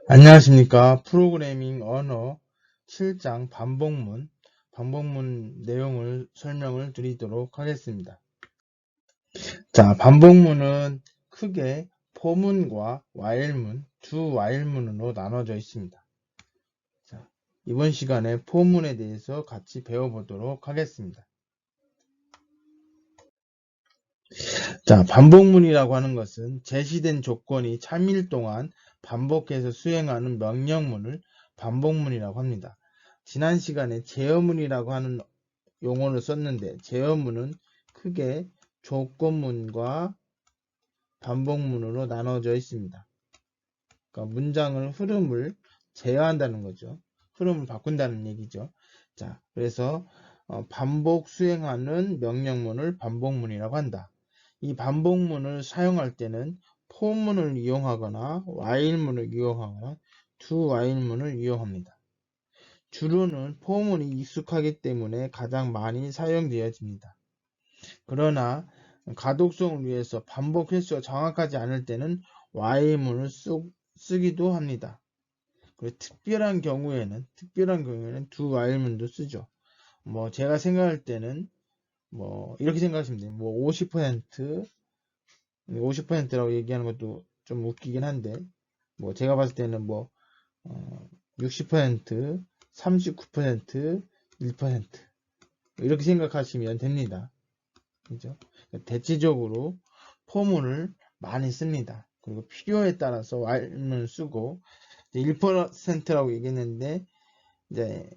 안녕하십니까. 프로그래밍 언어 7장 반복문 내용을 설명을 드리도록 하겠습니다. 자, 반복문은 크게 포문과 while문, 두 while문으로 나눠져 있습니다. 자, 이번 시간에 포문에 대해서 같이 배워보도록 하겠습니다. 자, 반복문이라고 하는 것은 제시된 조건이 참일 동안 반복해서 수행하는 명령문을 반복문이라고 합니다. 지난 시간에 제어문이라고 하는 용어를 썼는데 제어문은 크게 조건문과 반복문으로 나눠져 있습니다. 그러니까 문장을 흐름을 제어한다는 거죠. 흐름을 바꾼다는 얘기죠. 자, 그래서 반복 수행하는 명령문을 반복문이라고 한다. 이 반복문을 사용할 때는 포문을 이용하거나 while문을 이용하거나 do while문을 이용합니다. 주로는 포문이 익숙하기 때문에 가장 많이 사용되어집니다. 그러나 가독성을 위해서 반복 횟수가 정확하지 않을 때는 while문을 쓰기도 합니다. 그리고 특별한 경우에는 do while문도 쓰죠. 뭐 제가 생각할 때는 뭐 이렇게 생각하시면 돼요. 뭐 50%라고 얘기하는 것도 좀 웃기긴 한데 뭐 제가 봤을 때는 뭐 60%, 39%, 1% 이렇게 생각하시면 됩니다. 그죠? 대체적으로 포문을 많이 씁니다. 그리고 필요에 따라서 while문을 쓰고 1%라고 얘기했는데 이제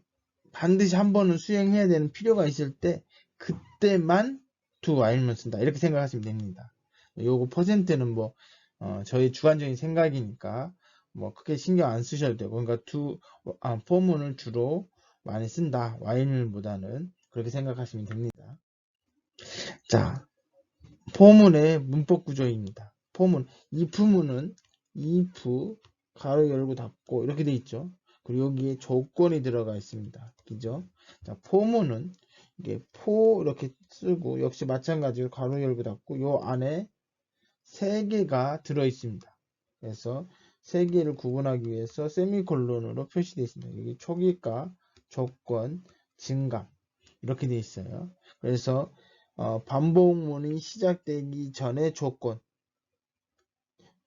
반드시 한 번은 수행해야 되는 필요가 있을 때 그때만 do while문 쓴다. 이렇게 생각하시면 됩니다. 요거 퍼센트는 뭐 저희 주관적인 생각이니까 뭐 크게 신경 안 쓰셔도 되고 그러니까 포문을 주로 많이 쓴다. while문보다는 그렇게 생각하시면 됩니다. 자, 포문의 문법 구조입니다. 포문, if문은 if 가로 열고 닫고 이렇게 돼 있죠. 그리고 여기에 조건이 들어가 있습니다. 그죠? 자, 포문은 이게 포 이렇게 쓰고 역시 마찬가지로 가로 열고 닫고 요 안에 세 개가 들어 있습니다. 그래서 세 개를 구분하기 위해서 세미콜론으로 표시되어 있습니다. 여기 초기가, 조건, 증감 이렇게 되어 있어요. 그래서 반복문이 시작되기 전에 조건,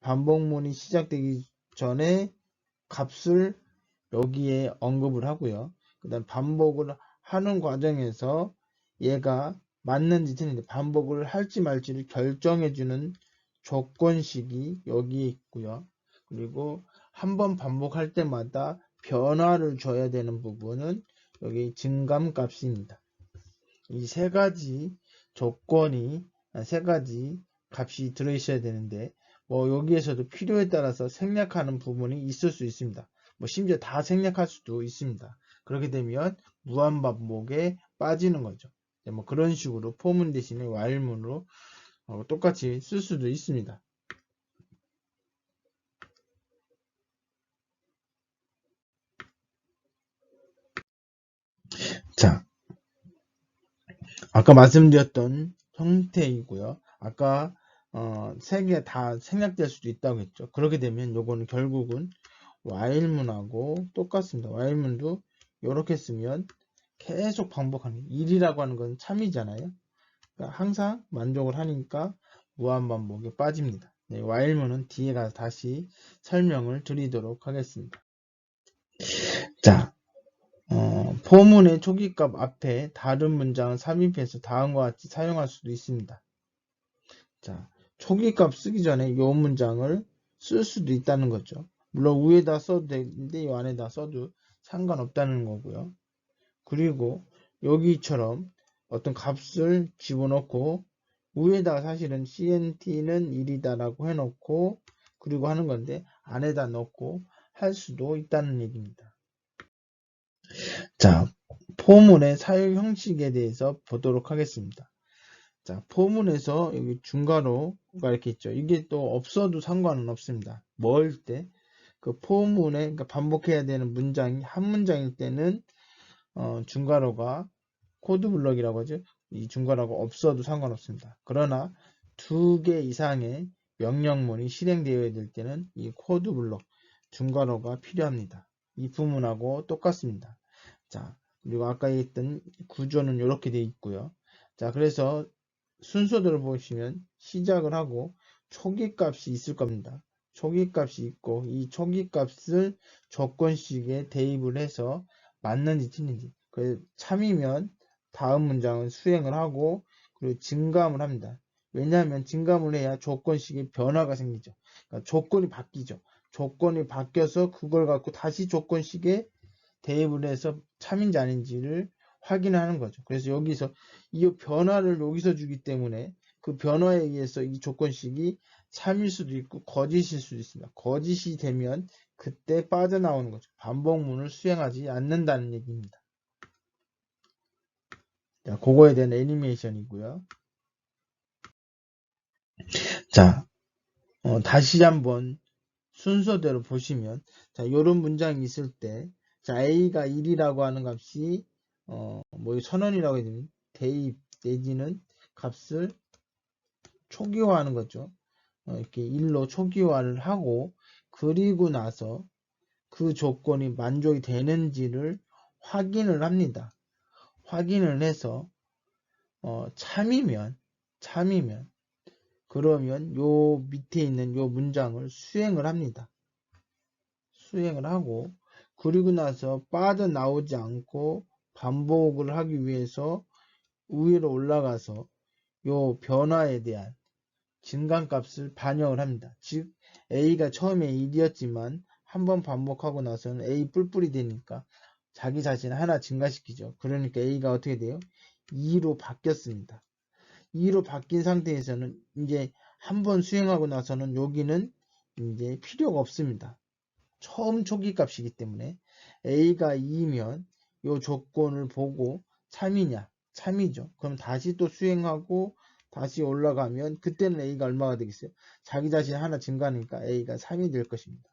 반복문이 시작되기 전에 값을 여기에 언급을 하고요. 그 다음 반복을 하는 과정에서 얘가 맞는지 틀린지 반복을 할지 말지를 결정해주는 조건식이 여기에 있고요. 그리고 한번 반복할 때마다 변화를 줘야 되는 부분은 여기 증감값입니다. 이 세 가지 조건이 세 가지 값이 들어있어야 되는데 뭐 여기에서도 필요에 따라서 생략하는 부분이 있을 수 있습니다. 뭐 심지어 다 생략할 수도 있습니다. 그렇게 되면 무한반복에 빠지는 거죠. 뭐 그런 식으로 포문 대신에 while문으로 똑같이 쓸 수도 있습니다. 자, 아까 말씀드렸던 형태이고요. 아까 세 개 다 생략될 수도 있다고 했죠. 그렇게 되면 요거는 결국은 while문하고 똑같습니다. while문도 이렇게 쓰면 계속 반복하는 1이라고 하는 건 참이잖아요. 그러니까 항상 만족을 하니까 무한반복에 빠집니다. 네, while문은 뒤에 가서 다시 설명을 드리도록 하겠습니다. 자, 포문의 초기값 앞에 다른 문장을 삽입해서 다음과 같이 사용할 수도 있습니다. 자, 초기값 쓰기 전에 이 문장을 쓸 수도 있다는 거죠. 물론 위에다 써도 되는데 이 안에다 써도 상관없다는 거고요. 그리고 여기처럼 어떤 값을 집어넣고 위에다가 사실은 CNT는 1이다 라고 해놓고 그리고 하는 건데 안에다 넣고 할 수도 있다는 얘기입니다. 자, 포문의 사용 형식에 대해서 보도록 하겠습니다. 자, 포문에서 여기 중괄호가 이렇게 있죠. 이게 또 없어도 상관은 없습니다. 뭐일 때? 그 포문에 그러니까 반복해야 되는 문장이 한 문장일 때는 중괄호가 코드블럭이라고 하죠. 이 중괄호가 없어도 상관없습니다. 그러나 두 개 이상의 명령문이 실행되어야 될 때는 이 코드블럭 중괄호가 필요합니다. if문하고 똑같습니다. 자, 그리고 아까 했던 구조는 이렇게 되어 있고요. 자, 그래서 순서대로 보시면 시작을 하고 초기값이 있을 겁니다. 초기값이 있고 이 초기값을 조건식에 대입을 해서 맞는지 틀린지. 그래서 참이면 다음 문장은 수행을 하고 그리고 증감을 합니다. 왜냐하면 증감을 해야 조건식에 변화가 생기죠. 그러니까 조건이 바뀌죠. 조건이 바뀌어서 그걸 갖고 다시 조건식에 대입을 해서 참인지 아닌지를 확인하는 거죠. 그래서 여기서 이 변화를 여기서 주기 때문에 그 변화에 의해서 이 조건식이 참일 수도 있고 거짓일 수도 있습니다. 거짓이 되면 그때 빠져나오는 거죠. 반복문을 수행하지 않는다는 얘기입니다. 자, 그거에 대한 애니메이션이고요. 자, 다시 한번 순서대로 보시면, 자, 요런 문장이 있을 때, 자, A가 1이라고 하는 값이, 선언이라고 해야 되면, 대입 내지는 값을 초기화하는 거죠. 이렇게 1로 초기화를 하고, 그리고 나서 그 조건이 만족이 되는지를 확인을 합니다. 확인을 해서, 참이면, 그러면 요 밑에 있는 요 문장을 수행을 합니다. 수행을 하고 그리고 나서 빠져나오지 않고 반복을 하기 위해서 위로 올라가서 요 변화에 대한 증감값을 반영을 합니다. 즉 A가 처음에 1이었지만 한번 반복하고 나서는 A 뿔뿔이 되니까 자기 자신을 하나 증가시키죠. 그러니까 A가 어떻게 돼요? 2로 바뀌었습니다. 2로 바뀐 상태에서는 이제 한번 수행하고 나서는 여기는 이제 필요가 없습니다. 처음 초기 값이기 때문에 A가 2면 이 조건을 보고 참이냐? 참이죠. 그럼 다시 또 수행하고 다시 올라가면 그때는 A가 얼마가 되겠어요? 자기 자신 하나 증가하니까 A가 3이 될 것입니다.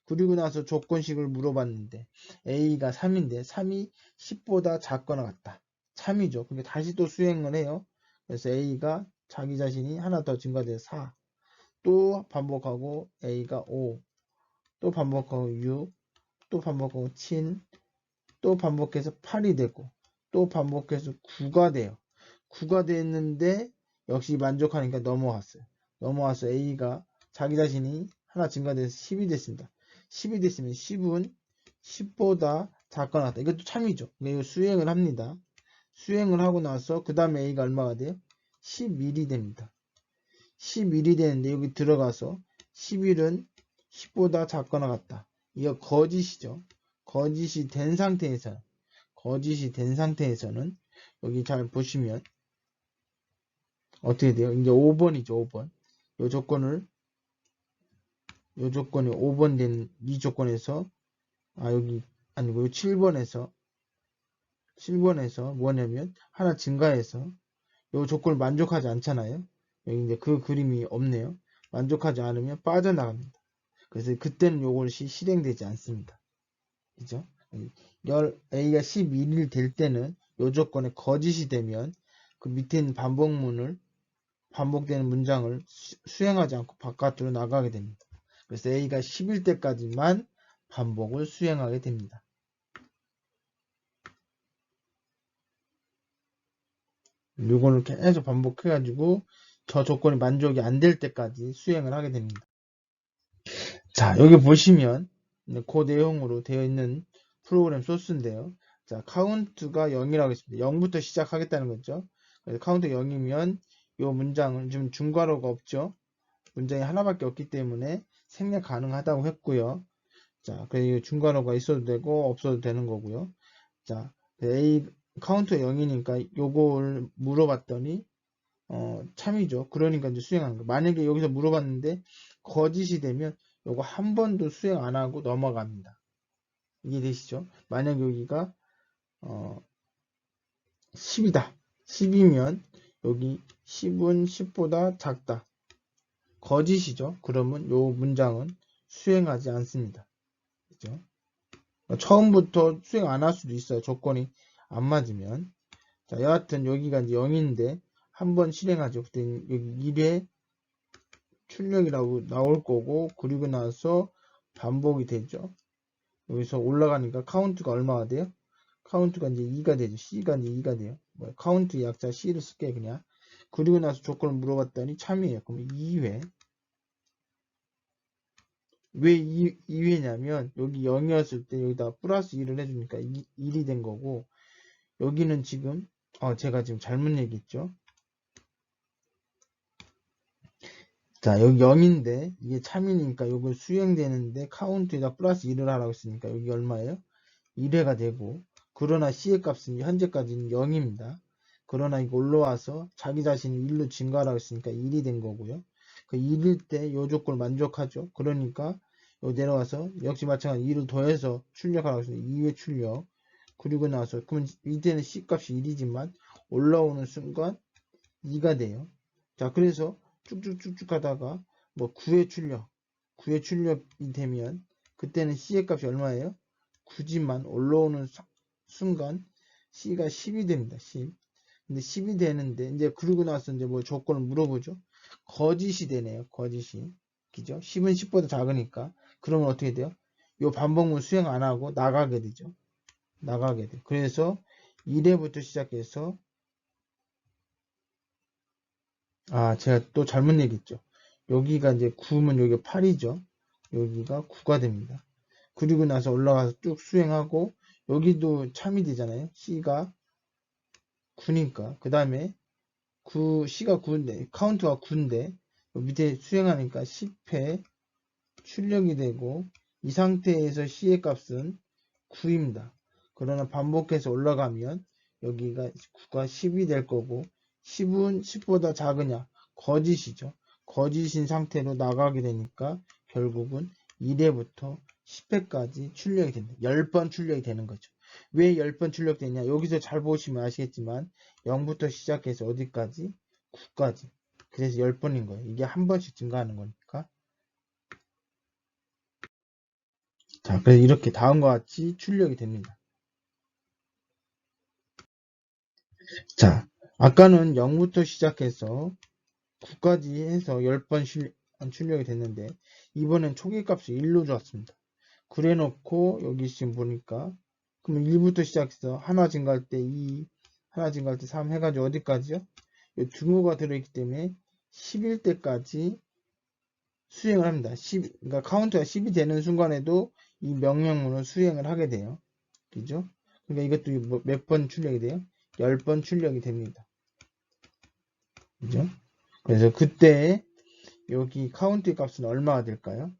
그리고 나서 조건식을 물어봤는데 A가 3인데 3이 10보다 작거나 같다. 참이죠. 근데 다시 또 수행을 해요. 그래서 A가 자기 자신이 하나 더 증가돼서 4. 또 반복하고 A가 5. 또 반복하고 6. 또 반복하고 7. 또 반복해서 8이 되고 또 반복해서 9가 돼요. 9가 됐는데 역시 만족하니까 넘어왔어요. 넘어와서 A가 자기 자신이 하나 증가돼서 10이 됐습니다. 10이 됐으면 10은 10보다 작거나 같다. 이것도 참이죠. 이거 수행을 합니다. 수행을 하고 나서 그 다음에 A가 얼마가 돼요? 11이 됩니다. 11이 되는데 여기 들어가서 11은 10보다 작거나 같다. 이거 거짓이죠. 거짓이 된 상태에서는 여기 잘 보시면 어떻게 돼요? 이제 5번이죠. 5번. 요 조건이 5번 된 이 조건에서 여기 아니고 7번에서 뭐냐면 하나 증가해서 요 조건을 만족하지 않잖아요. 여기 이제 그 그림이 없네요. 만족하지 않으면 빠져나갑니다. 그래서 그때는 요것이 실행되지 않습니다. 그죠? A가 11일 될 때는 요 조건에 거짓이 되면 그 밑에 있는 반복되는 문장을 수행하지 않고 바깥으로 나가게 됩니다. 그래서 A가 10일 때까지만 반복을 수행하게 됩니다. 요거를 계속 반복해가지고 저 조건이 만족이 안 될 때까지 수행을 하게 됩니다. 자, 여기 보시면 그 내용으로 되어 있는 프로그램 소스인데요. 자, 카운트가 0이라고 했습니다. 0부터 시작하겠다는 거죠. 그래서 카운트 0이면 이 문장은 지금 중괄호가 없죠. 문장이 하나밖에 없기 때문에 생략 가능하다고 했고요. 자, 그래서 중괄호가 있어도 되고 없어도 되는 거고요. 자, A 카운트 0이니까 요걸 물어봤더니 참이죠. 그러니까 이제 수행하는 거. 만약에 여기서 물어봤는데 거짓이 되면 요거 한 번도 수행 안 하고 넘어갑니다. 이해되시죠? 만약 여기가 10이다. 10이면 여기 10은 10보다 작다. 거짓이죠. 그러면 요 문장은 수행하지 않습니다. 그죠? 처음부터 수행 안 할 수도 있어요. 조건이 안 맞으면. 자, 여하튼 여기가 이제 0인데 한번 실행하죠. 그때 여기 1회 출력이라고 나올 거고, 그리고 나서 반복이 되죠. 여기서 올라가니까 카운트가 얼마가 돼요? 카운트가 이제 2가 되죠. C가 이제 2가 돼요. 카운트 약자 C를 쓸게 그냥. 그리고 나서 조건을 물어봤더니 참이에요. 그럼 2회. 왜 2회냐면 여기 0이었을 때 여기다 플러스 1을 해주니까 1이 된 거고, 여기는 지금 제가 지금 잘못 얘기했죠. 자, 여기 0인데 이게 참이니까 요거 수행되는데 카운트에다 플러스 1을 하라고 했으니까 여기 얼마예요? 1회가 되고, 그러나 C의 값은 현재까지는 0입니다. 그러나 이거 올라와서 자기 자신이 1로 증가하라고 했으니까 1이 된 거고요. 그 1일 때 요 조건을 만족하죠. 그러니까 여기 내려와서 역시 마찬가지 2를 더해서 출력하라고 했으니까 2회 출력. 그리고 나서 그러면 이때는 C 값이 1이지만 올라오는 순간 2가 돼요. 자, 그래서 쭉쭉쭉쭉 하다가 9회 출력이 되면 그때는 C의 값이 얼마예요? 9지만 올라오는 순간 C가 10이 됩니다. 10. 근데 10이 되는데 이제 그러고 나서 이제 조건을 물어보죠. 거짓이 되네요. 거짓이. 그죠? 10은 10보다 작으니까. 그러면 어떻게 돼요? 요 반복문 수행 안 하고 나가게 되죠. 나가게 돼. 그래서 1회부터 시작해서 제가 또 잘못 얘기했죠. 여기가 이제 9면 여기가 8이죠. 여기가 9가 됩니다. 그리고 나서 올라가서 쭉 수행하고 여기도 참이 되잖아요. C가 9니까 그 다음에 C가 9인데 카운트가 9인데 밑에 수행하니까 10회 출력이 되고 이 상태에서 C의 값은 9입니다. 그러나 반복해서 올라가면 여기가 9가 10이 될 거고 10은 10보다 작으냐? 거짓이죠. 거짓인 상태로 나가게 되니까 결국은 1회부터 10회까지 출력이 된다. 10번 출력이 되는 거죠. 왜 10번 출력되냐? 여기서 잘 보시면 아시겠지만 0부터 시작해서 어디까지? 9까지. 그래서 10번인 거예요. 이게 한 번씩 증가하는 거니까. 자, 그래서 이렇게 다음과 같이 출력이 됩니다. 자, 아까는 0부터 시작해서 9까지 해서 10번 출력이 됐는데 이번엔 초기값을 1로 줬습니다. 그래 놓고 여기 지금 보니까 그러면 1부터 시작해서 하나 증가할 때 2, 하나 증가할 때 3 해가지고 어디까지요? 이 등호가 들어있기 때문에 10일 때까지 수행을 합니다. 그러니까 카운트가 10이 되는 순간에도 이 명령문을 수행을 하게 돼요. 그죠? 그러니까 이것도 몇 번 출력이 돼요? 10번 출력이 됩니다. 그죠? 그래서 그때 여기 카운트의 값은 얼마가 될까요?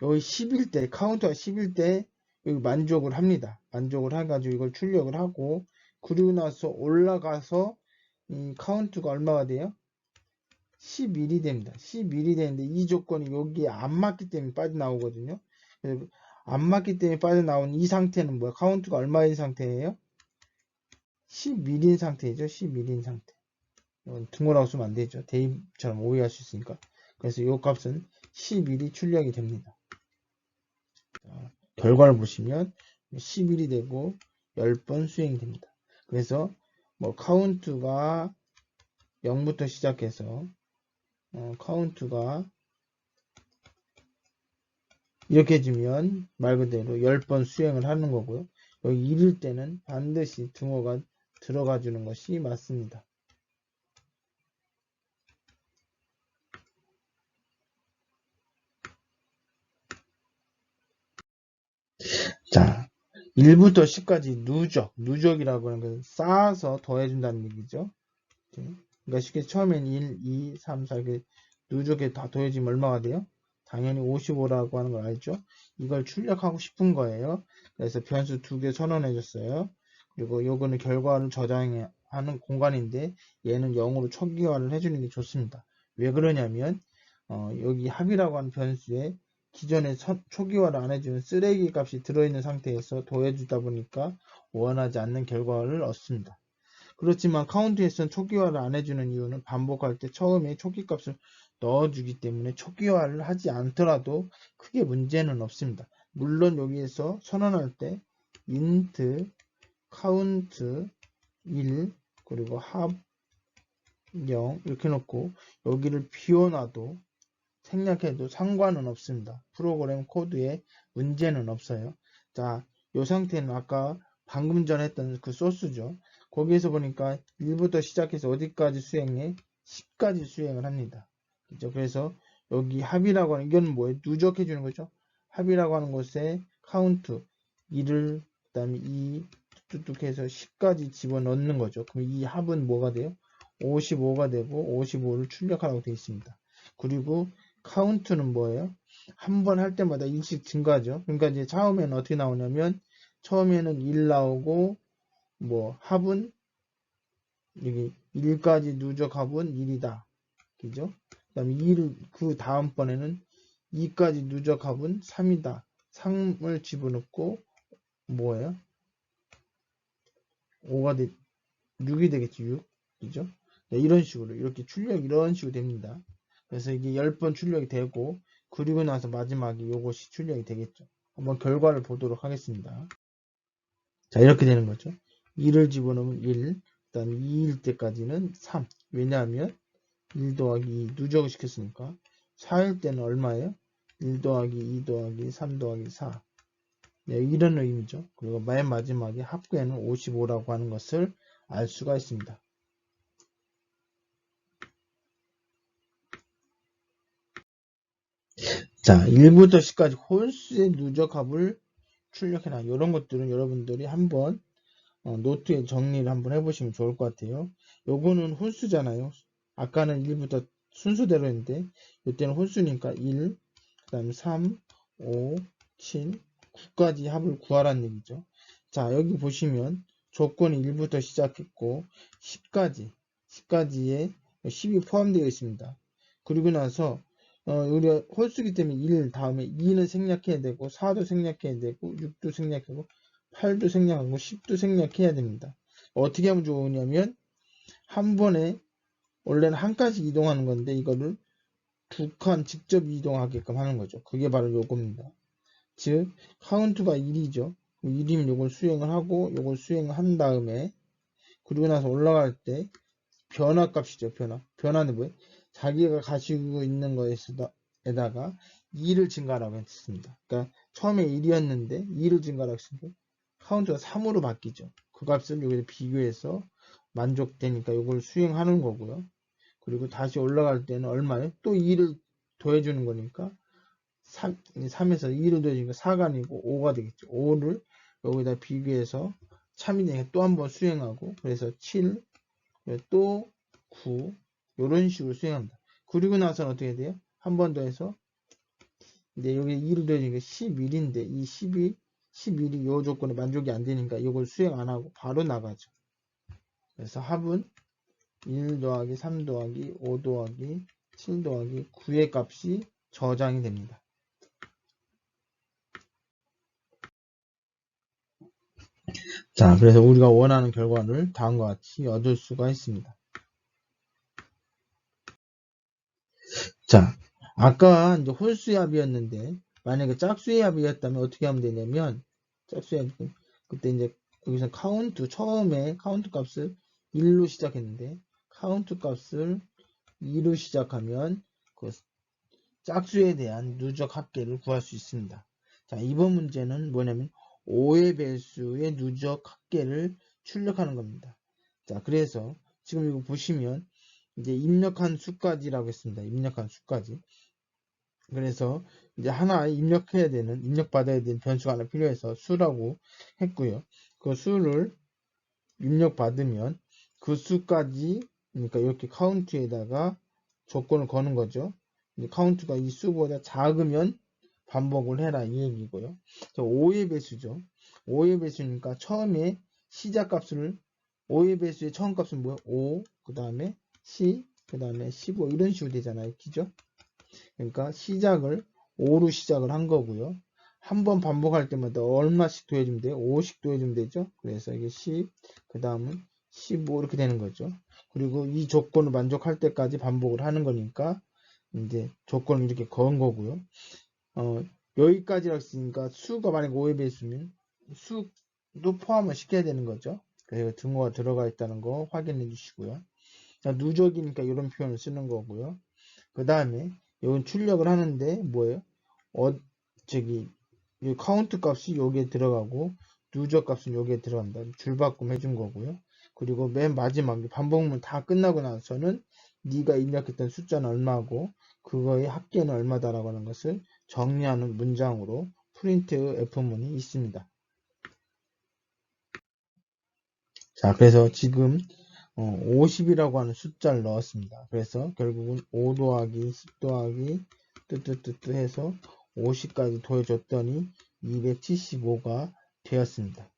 여기 10일 때, 카운트가 10일 때 여기 만족을 합니다. 만족을 해가지고 이걸 출력을 하고, 그리고 나서 올라가서 이 카운트가 얼마가 돼요? 11이 됩니다. 11이 되는데 이 조건이 여기에 안 맞기 때문에 빠져나오거든요. 그래서 안 맞기 때문에 빠져나온 이 상태는 뭐야? 카운트가 얼마인 상태예요? 11인 상태죠. 11인 상태. 등호라고 쓰면 안 되죠. 대입처럼 오해할 수 있으니까. 그래서 이 값은 11이 출력이 됩니다. 자, 결과를 보시면 11이 되고 10번 수행이 됩니다. 그래서 카운트가 0부터 시작해서 카운트가 이렇게 해주면 말 그대로 10번 수행을 하는 거고요. 여기 1일 때는 반드시 등호가 들어가 주는 것이 맞습니다. 자, 1부터 10까지 누적이라고 하는 것은 쌓아서 더해준다는 얘기죠. 그러니까 쉽게 처음엔 1, 2, 3, 4 이렇게 누적에 다 더해지면 얼마가 돼요? 당연히 55라고 하는 걸 알죠? 이걸 출력하고 싶은 거예요. 그래서 변수 2개 선언해 줬어요. 그리고 요거는 결과를 저장하는 공간인데 얘는 0으로 초기화를 해주는 게 좋습니다. 왜 그러냐면 여기 합이라고 하는 변수에 기존에 초기화를 안 해주는 쓰레기 값이 들어있는 상태에서 더해주다 보니까 원하지 않는 결과를 얻습니다. 그렇지만 카운트에서는 초기화를 안 해주는 이유는 반복할 때 처음에 초기값을 넣어주기 때문에 초기화를 하지 않더라도 크게 문제는 없습니다. 물론 여기에서 선언할 때 int count 1 그리고 합 0 이렇게 놓고 여기를 비워놔도 생략해도 상관은 없습니다. 프로그램 코드에 문제는 없어요. 자, 이 상태는 아까 방금 전에 했던 그 소스죠. 거기에서 보니까 1부터 시작해서 어디까지 수행해? 10까지 수행을 합니다. 그죠? 그래서 여기 합이라고 하는, 이건 뭐예요? 누적해 주는 거죠. 합이라고 하는 곳에 카운트 1을 그 다음에 2 뚝뚝 해서 10까지 집어넣는 거죠. 그럼 이 합은 뭐가 돼요? 55가 되고 55를 출력하라고 되어 있습니다. 그리고 카운트는 뭐예요? 한 번 할 때마다 1씩 증가하죠. 그러니까 이제 처음에는 어떻게 나오냐면 처음에는 1 나오고 뭐 합은 여기 1까지 누적 합은 1이다. 그죠? 그 다음에 2를 그 다음번에는 2까지 누적 합은 3이다. 3을 집어넣고 뭐예요? 5가 6이 되겠지. 6. 그죠? 네, 이런 식으로 이렇게 출력 이런 식으로 됩니다. 그래서 이게 10번 출력이 되고 그리고 나서 마지막에 이것이 출력이 되겠죠. 한번 결과를 보도록 하겠습니다. 자, 이렇게 되는 거죠. 2를 집어넣으면 1, 그 다음에 2일 때까지는 3. 왜냐하면 1 더하기 2 누적을 시켰으니까 4일 때는 얼마예요? 1 더하기 2 더하기 3 더하기 4. 네, 이런 의미죠. 그리고 맨 마지막에 합계는 55라고 하는 것을 알 수가 있습니다. 자, 1부터 10까지 홀수의 누적합을 출력해라. 이런 것들은 여러분들이 한번 노트에 정리를 한번 해보시면 좋을 것 같아요. 요거는 홀수잖아요. 아까는 1부터 순서대로 했는데 이때는 홀수니까 1, 그 다음에 3, 5, 7, 9까지 합을 구하라는 얘기죠. 자, 여기 보시면 조건이 1부터 시작했고 10까지에 10이 포함되어 있습니다. 그리고 나서 우리가 홀수기 때문에 1 다음에 2는 생략해야 되고 4도 생략해야 되고 6도 생략하고 8도 생략하고 10도 생략해야 됩니다. 어떻게 하면 좋으냐면 한 번에 원래는 한 칸씩 이동하는 건데 이거를 두 칸 직접 이동하게끔 하는 거죠. 그게 바로 요겁니다. 즉 카운트가 1이죠. 1이면 요걸 수행을 하고 요걸 수행을 한 다음에 그리고 나서 올라갈 때 변화 값이죠. 변화는 뭐예요? 자기가 가지고 있는 거에다가 2를 증가하라고 했습니다. 그러니까 처음에 1이었는데 2를 증가하라고 했으니까 카운트가 3으로 바뀌죠. 그 값을 여기서 비교해서 만족되니까 이걸 수행하는 거고요. 그리고 다시 올라갈 때는 얼마예요? 또 2를 더해주는 거니까 3에서 2를 더해주니까 4가 아니고 5가 되겠죠. 5를 여기다 비교해서 참이 되니까 또 한번 수행하고 그래서 7, 또 9 이런 식으로 수행합니다. 그리고 나서는 어떻게 돼요? 한 번 더 해서 이제 여기 2를 더해주니까 11인데 이 11이 이 조건에 만족이 안 되니까 이걸 수행 안 하고 바로 나가죠. 그래서 합은 1 더하기 3 더하기 5 더하기 7 더하기 9의 값이 저장이 됩니다. 자, 그래서 우리가 원하는 결과를 다음과 같이 얻을 수가 있습니다. 자, 아까 이제 홀수의 합이었는데 만약에 짝수의 합이었다면 어떻게 하면 되냐면 짝수의 합 그때 이제 여기서 처음에 카운트 값을 1로 시작했는데 카운트 값을 2로 시작하면 그 짝수에 대한 누적 합계를 구할 수 있습니다. 자, 이번 문제는 뭐냐면 5의 배수의 누적 합계를 출력하는 겁니다. 자, 그래서 지금 이거 보시면 이제 입력한 수까지라고 했습니다. 입력한 수까지. 그래서 이제 하나 입력받아야 되는 변수가 하나 필요해서 수라고 했고요. 그 수를 입력받으면 그 수까지, 그러니까 이렇게 카운트에다가 조건을 거는 거죠. 카운트가 이 수보다 작으면 반복을 해라 이 얘기고요. 5의 배수죠. 5의 배수니까 처음에 시작값을 5의 배수의 처음 값은 뭐예요? 5, 그 다음에 10, 그 다음에 15 이런 식으로 되잖아요. 그죠? 그러니까 시작을 5로 시작을 한 거고요. 한 번 반복할 때마다 얼마씩 더해주면 돼요? 5씩 더해주면 되죠? 그래서 이게 10, 그 다음은 15 이렇게 되는 거죠. 그리고 이 조건을 만족할 때까지 반복을 하는 거니까 이제 조건을 이렇게 거은 거고요. 여기까지라고 했으니까 수가 만약 5의 배수면 수도 포함을 시켜야 되는 거죠. 그래서 등호가 들어가 있다는 거 확인해 주시고요. 자, 누적이니까 이런 표현을 쓰는 거고요. 그 다음에 이건 출력을 하는데 뭐예요? 이 카운트 값이 여기에 들어가고 누적 값은 여기에 들어간다. 줄바꿈 해준 거고요. 그리고 맨 마지막에 반복문 다 끝나고 나서는 네가 입력했던 숫자는 얼마고 그거의 합계는 얼마다라고 하는 것을 정리하는 문장으로 프린트 F문이 있습니다. 자, 그래서 지금 50이라고 하는 숫자를 넣었습니다. 그래서 결국은 5 더하기 10 더하기 뜨뜨뜨뜨 해서 50까지 더해줬더니 275가 되었습니다.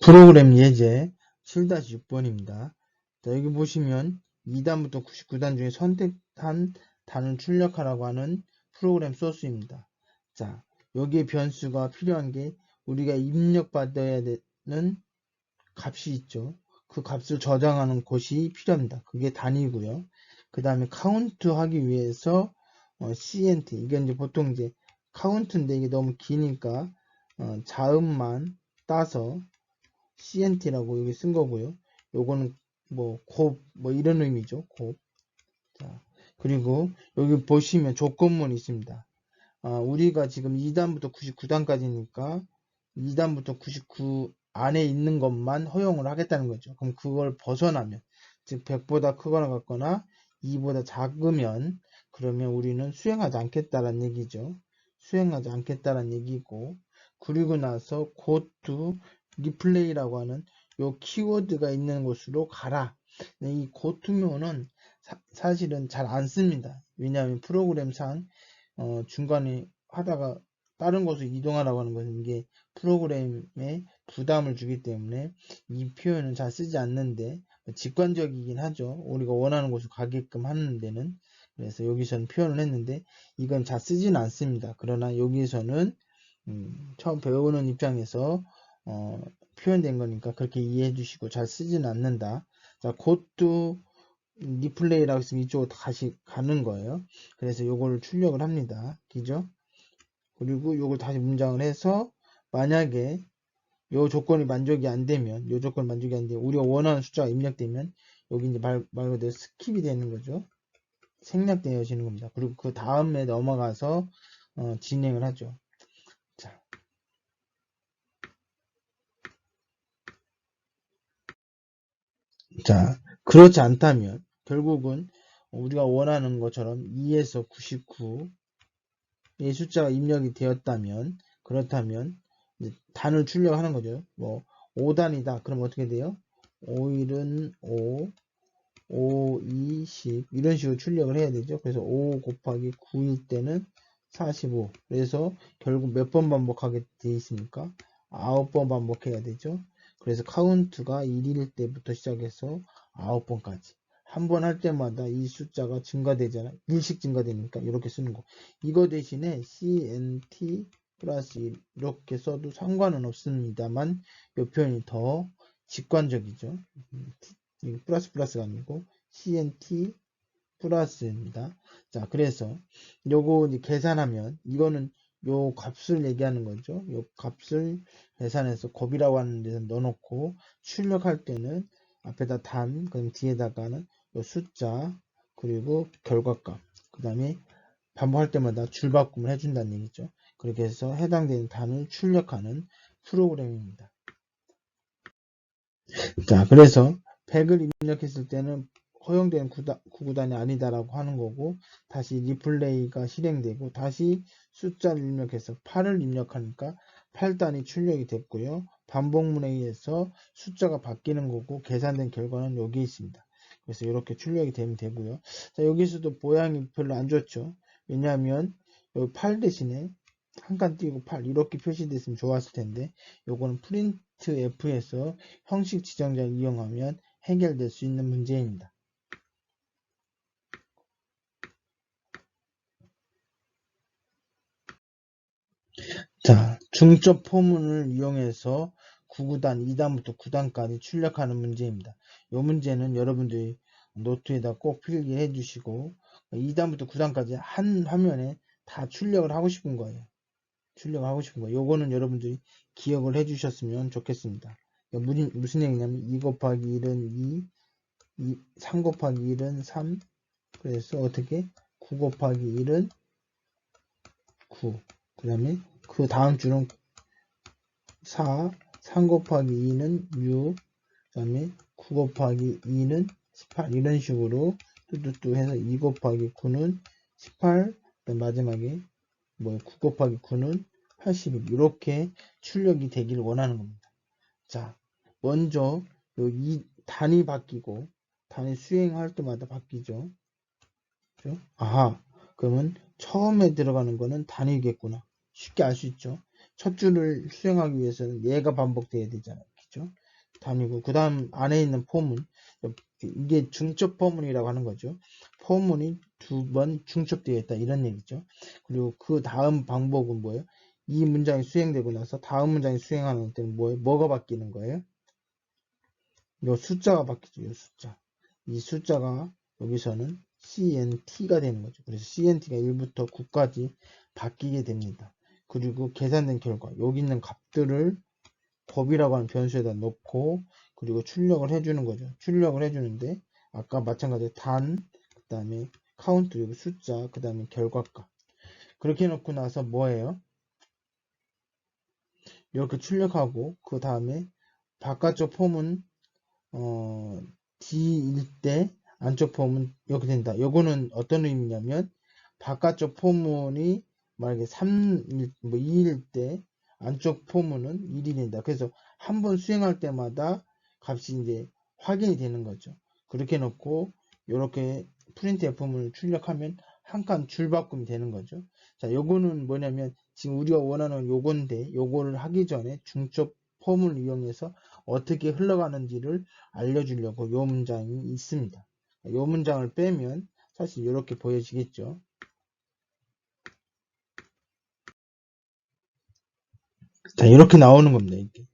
프로그램 예제 7-6번입니다. 자, 여기 보시면 2단부터 99단 중에 선택한 단을 출력하라고 하는 프로그램 소스입니다. 자, 여기에 변수가 필요한 게 우리가 입력받아야 되는 값이 있죠. 그 값을 저장하는 곳이 필요합니다. 그게 단위고요. 그 다음에 카운트 하기 위해서 CNT, 이게 이제 보통 이제 카운트인데 이게 너무 기니까 자음만 따서 CNT라고 여기 쓴 거고요. 요거는 곱, 이런 의미죠. 곱. 자, 그리고 여기 보시면 조건문이 있습니다. 우리가 지금 2단부터 99단까지니까 2단부터 99 안에 있는 것만 허용을 하겠다는 거죠. 그럼 그걸 벗어나면, 즉 100보다 크거나 같거나 2보다 작으면 그러면 우리는 수행하지 않겠다는 얘기죠. 수행하지 않겠다는 얘기고, 그리고 나서 go to replay라고 하는 요 키워드가 있는 곳으로 가라. 이 go to면은 사실은 잘 안 씁니다. 왜냐하면 프로그램상 중간에 하다가 다른 곳으로 이동하라고 하는 것은 이게 프로그램에 부담을 주기 때문에 이 표현은 잘 쓰지 않는데 직관적이긴 하죠. 우리가 원하는 곳으로 가게끔 하는 데는. 그래서 여기서는 표현을 했는데 이건 잘 쓰지는 않습니다. 그러나 여기서는 처음 배우는 입장에서 표현된 거니까 그렇게 이해해 주시고 잘 쓰지는 않는다. 자, 곧도 리플레이라고 했으면 이쪽으로 다시 가는 거예요. 그래서 요거를 출력을 합니다. 그죠? 그리고 요걸 다시 문장을 해서 만약에 요 조건이 만족이 안 되면 우리가 원하는 숫자가 입력되면 여기 이제 말 그대로 스킵이 되는 거죠. 생략되어지는 겁니다. 그리고 그 다음에 넘어가서 진행을 하죠. 자, 그렇지 않다면 결국은 우리가 원하는 것처럼 2에서 99의 숫자가 입력이 되었다면 그렇다면 이제 단을 출력하는 거죠. 5단이다. 그럼 어떻게 돼요? 5일은 5, 5, 2, 10 이런 식으로 출력을 해야 되죠. 그래서 5 곱하기 9일 때는 45. 그래서 결국 몇 번 반복하게 돼 있습니까? 9번 반복해야 되죠. 그래서 카운트가 1일 때부터 시작해서 9번까지. 한 번 할 때마다 이 숫자가 증가되잖아요. 1씩 증가되니까 이렇게 쓰는 거. 이거 대신에 CNT 플러스 1 이렇게 써도 상관은 없습니다만 이 표현이 더 직관적이죠. 플러스가 아니고 CNT 플러스입니다. 자, 그래서 요거 이제 계산하면 이거는 요 값을 얘기하는 거죠. 요 값을 계산해서 곱이라고 하는 데서 넣어놓고 출력할 때는 앞에다 단, 그럼 뒤에다가는 요 숫자, 그리고 결과값, 그 다음에 반복할 때마다 줄바꿈을 해준다는 얘기죠. 그렇게 해서 해당되는 단을 출력하는 프로그램입니다. 자, 그래서 100을 입력했을 때는 허용된 구구단이 아니다라고 하는 거고 다시 리플레이가 실행되고 다시 숫자를 입력해서 8을 입력하니까 8단이 출력이 됐고요. 반복문에 의해서 숫자가 바뀌는 거고 계산된 결과는 여기 있습니다. 그래서 이렇게 출력이 되면 되고요. 자, 여기서도 모양이 별로 안 좋죠. 왜냐하면 여기 8 대신에 한 칸 띄고 8 이렇게 표시됐으면 좋았을 텐데 요거는 프린트 F에서 형식 지정자를 이용하면 해결될 수 있는 문제입니다. 자, 중점 포문을 이용해서 9구단, 2단부터 9단까지 출력하는 문제입니다. 이 문제는 여러분들이 노트에다 꼭 필기해 주시고 2단부터 9단까지 한 화면에 다 출력을 하고 싶은 거예요. 요거는 여러분들이 기억을 해 주셨으면 좋겠습니다. 그러니까 무슨 얘기냐면 2 곱하기 1은 3 곱하기 1은 3. 그래서 어떻게 9 곱하기 1은 9. 그 다음에 그 다음 줄은 4, 3 곱하기 2는 6, 그 다음에 9 곱하기 2는 18. 이런 식으로 뚜뚜뚜 해서 2 곱하기 9는 18, 그다음 마지막에 9 곱하기 9는 81. 이렇게 출력이 되기를 원하는 겁니다. 자, 먼저 이 단위 바뀌고 단위 수행할 때마다 바뀌죠. 그렇죠? 아하, 그러면 처음에 들어가는 거는 단위겠구나. 쉽게 알 수 있죠. 첫 줄을 수행하기 위해서는 얘가 반복돼야 되잖아요. 그죠? 단위고, 그 다음 안에 있는 포문, 이게 중첩 포문이라고 하는 거죠. 포문이 2번 중첩되어 있다, 이런 얘기죠. 그리고 그 다음 방법은 뭐예요? 이 문장이 수행되고 나서 다음 문장이 수행하는 때는 뭐예요? 뭐가 바뀌는 거예요? 요 숫자가 바뀌죠. 요 숫자. 이 숫자가 여기서는 CNT가 되는 거죠. 그래서 CNT가 1부터 9까지 바뀌게 됩니다. 그리고 계산된 결과 여기 있는 값들을 법이라고 하는 변수에다 넣고 그리고 출력을 해주는 거죠. 출력을 해주는데 아까 마찬가지로 단, 그 다음에 카운트, 여기 숫자, 그 다음에 결과값. 그렇게 해놓고 나서 뭐예요? 이렇게 출력하고 그 다음에 바깥쪽 폼은 D일 때 안쪽 폼은 이렇게 된다. 요거는 어떤 의미냐면 바깥쪽 포문이 만약에 3일, 2일 때 안쪽 포문은 1이 된다. 그래서 한 번 수행할 때마다 값이 이제 확인이 되는 거죠. 그렇게 놓고 이렇게 프린트 F문을 출력하면 한 칸 줄바꿈이 되는 거죠. 자, 요거는 뭐냐면 지금 우리가 원하는 요건데 요거를 하기 전에 중첩 폼을 이용해서 어떻게 흘러가는지를 알려주려고 요 문장이 있습니다. 요 문장을 빼면 사실 이렇게 보여지겠죠. 자, 이렇게 나오는 겁니다. 이게.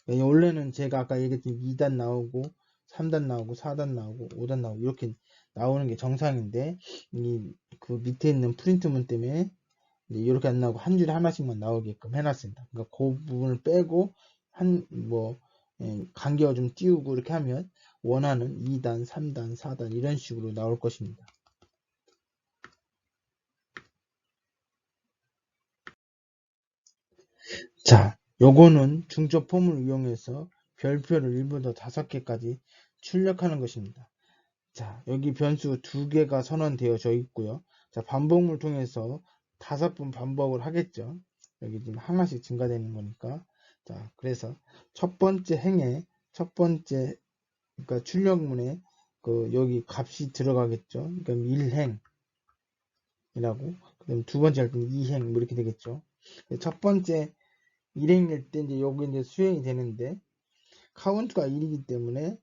원래는 제가 아까 얘기했던 2단 나오고 3단 나오고 4단 나오고 5단 나오고 이렇게 나오는 게 정상인데 그 밑에 있는 프린트문 때문에 이렇게 안 나오고 한 줄에 하나씩만 나오게끔 해놨습니다. 그러니까 그 부분을 빼고 간격을 좀 띄우고 이렇게 하면 원하는 2단, 3단, 4단 이런 식으로 나올 것입니다. 자, 요거는 중첩 폼을 이용해서 별표를 1부터 5개까지 출력하는 것입니다. 자, 여기 변수 2개가 선언되어져 있고요. 자, 반복을 통해서 5번 반복을 하겠죠. 여기 지금 하나씩 증가되는 거니까. 자, 그래서 첫 번째 행에 첫 번째 그러니까 출력문에 여기 값이 들어가겠죠. 그러니까 1행이라고. 그다음 두 번째 할 때는 2행 뭐 이렇게 되겠죠. 첫 번째 1행일 때 이제 여기 이제 수행이 되는데 카운트가 1이기 때문에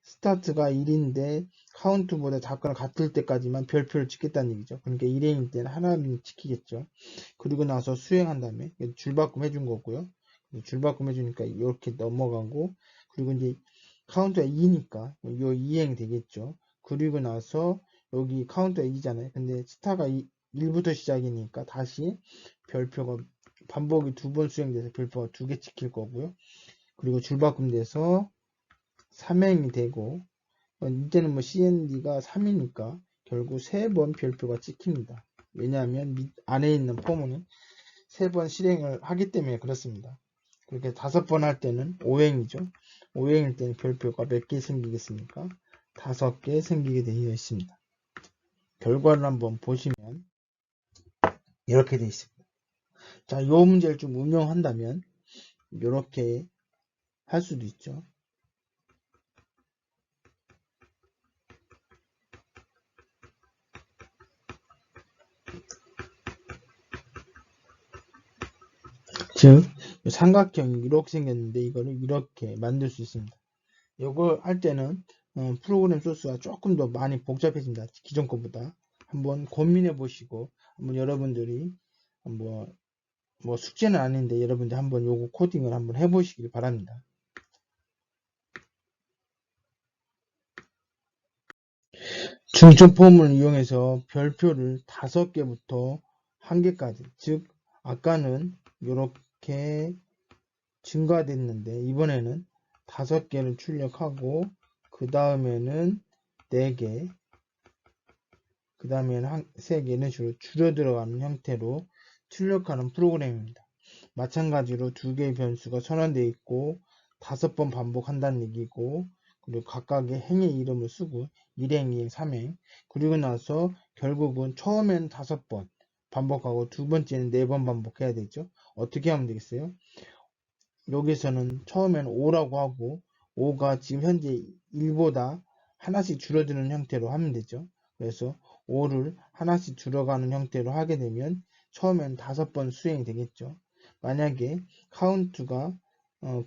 스타트가 1인데 카운트보다 작거나 같을 때까지만 별표를 찍겠다는 얘기죠. 그러니까 1행일 때는 하나는 찍히겠죠. 그리고 나서 수행한 다음에 줄바꿈 해준 거고요. 줄바꿈 해주니까 이렇게 넘어가고 그리고 이제 카운트가 2니까 요 2행 되겠죠. 그리고 나서 여기 카운트가 2잖아요. 근데 스타가 1부터 시작이니까 다시 별표가 반복이 2번 수행돼서 별표가 2개 찍힐 거고요. 그리고 줄바꿈 돼서 3행이 되고 이때는 뭐 CND가 3이니까 결국 3번 별표가 찍힙니다. 왜냐하면 안에 있는 포문은 3번 실행을 하기 때문에 그렇습니다. 그렇게 5번 할 때는 5행이죠. 5행일 때는 별표가 몇 개 생기겠습니까? 5개 생기게 되어 있습니다. 결과를 한번 보시면 이렇게 되어 있습니다. 자, 이 문제를 좀 응용한다면 이렇게 할 수도 있죠. 즉 삼각형이 이렇게 생겼는데 이거를 이렇게 만들 수 있습니다. 이거 할 때는 프로그램 소스가 조금 더 많이 복잡해진다. 기존 것보다. 한번 고민해 보시고 한번 여러분들이 뭐 숙제는 아닌데 여러분들 한번 요거 코딩을 한번 해보시길 바랍니다. 중첩 폼을 이용해서 별표를 5개부터 1개까지, 즉 아까는 이렇게 증가됐는데 이번에는 5개를 출력하고 그 다음에는 4개, 그 다음에는 3개 이런 식으로 줄여 들어가는 형태로 출력하는 프로그램입니다. 마찬가지로 2개의 변수가 선언되어 있고 5번 반복한다는 얘기고, 그리고 각각의 행의 이름을 쓰고 1행, 2행, 3행, 그리고 나서 결국은 처음에는 5번 반복하고 두 번째는 4번 반복해야 되죠. 어떻게 하면 되겠어요? 여기서는 처음에는 5라고 하고 5가 지금 현재 1보다 하나씩 줄어드는 형태로 하면 되죠. 그래서 5를 하나씩 줄어가는 형태로 하게 되면 처음에는 5번 수행이 되겠죠. 만약에 카운트가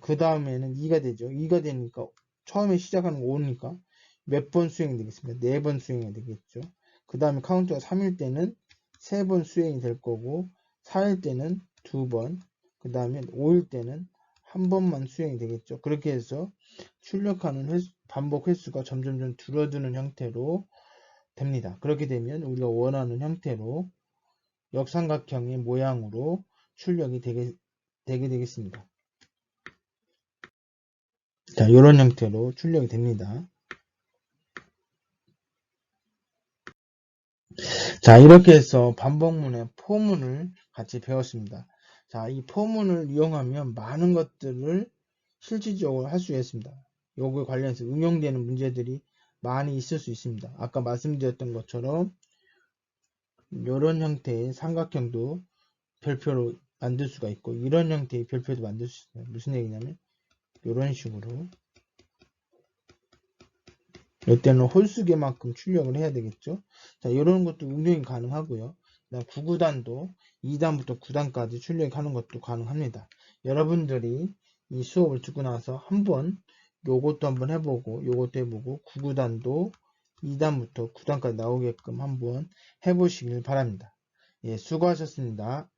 그 다음에는 2가 되죠. 2가 되니까 처음에 시작하는 거 5니까 몇 번 수행이 되겠습니까? 4번 수행이 되겠죠. 그 다음에 카운트가 3일 때는 3번 수행이 될 거고, 4일 때는 2번, 그 다음에 5일 때는 한 번만 수행이 되겠죠. 그렇게 해서 출력하는 반복 횟수가 점점 줄어드는 형태로 됩니다. 그렇게 되면 우리가 원하는 형태로 역삼각형의 모양으로 출력이 되게 되겠습니다. 자, 이런 형태로 출력이 됩니다. 자, 이렇게 해서 반복문의 포문을 같이 배웠습니다. 자, 이 포문을 이용하면 많은 것들을 실질적으로 할 수 있습니다. 요거에 관련해서 응용되는 문제들이 많이 있을 수 있습니다. 아까 말씀드렸던 것처럼 이런 형태의 삼각형도 별표로 만들 수가 있고, 이런 형태의 별표도 만들 수 있어요. 무슨 얘기냐면 이런 식으로 이때는 홀수개만큼 출력을 해야 되겠죠. 자, 이런 것도 응용이 가능하고요. 9구단도 2단부터 9단까지 출력하는 것도 가능합니다. 여러분들이 이 수업을 듣고 나서 한번 요것도 한번 해보고 요것도 해보고 9구단도 2단부터 9단까지 나오게끔 한번 해보시길 바랍니다. 예, 수고하셨습니다.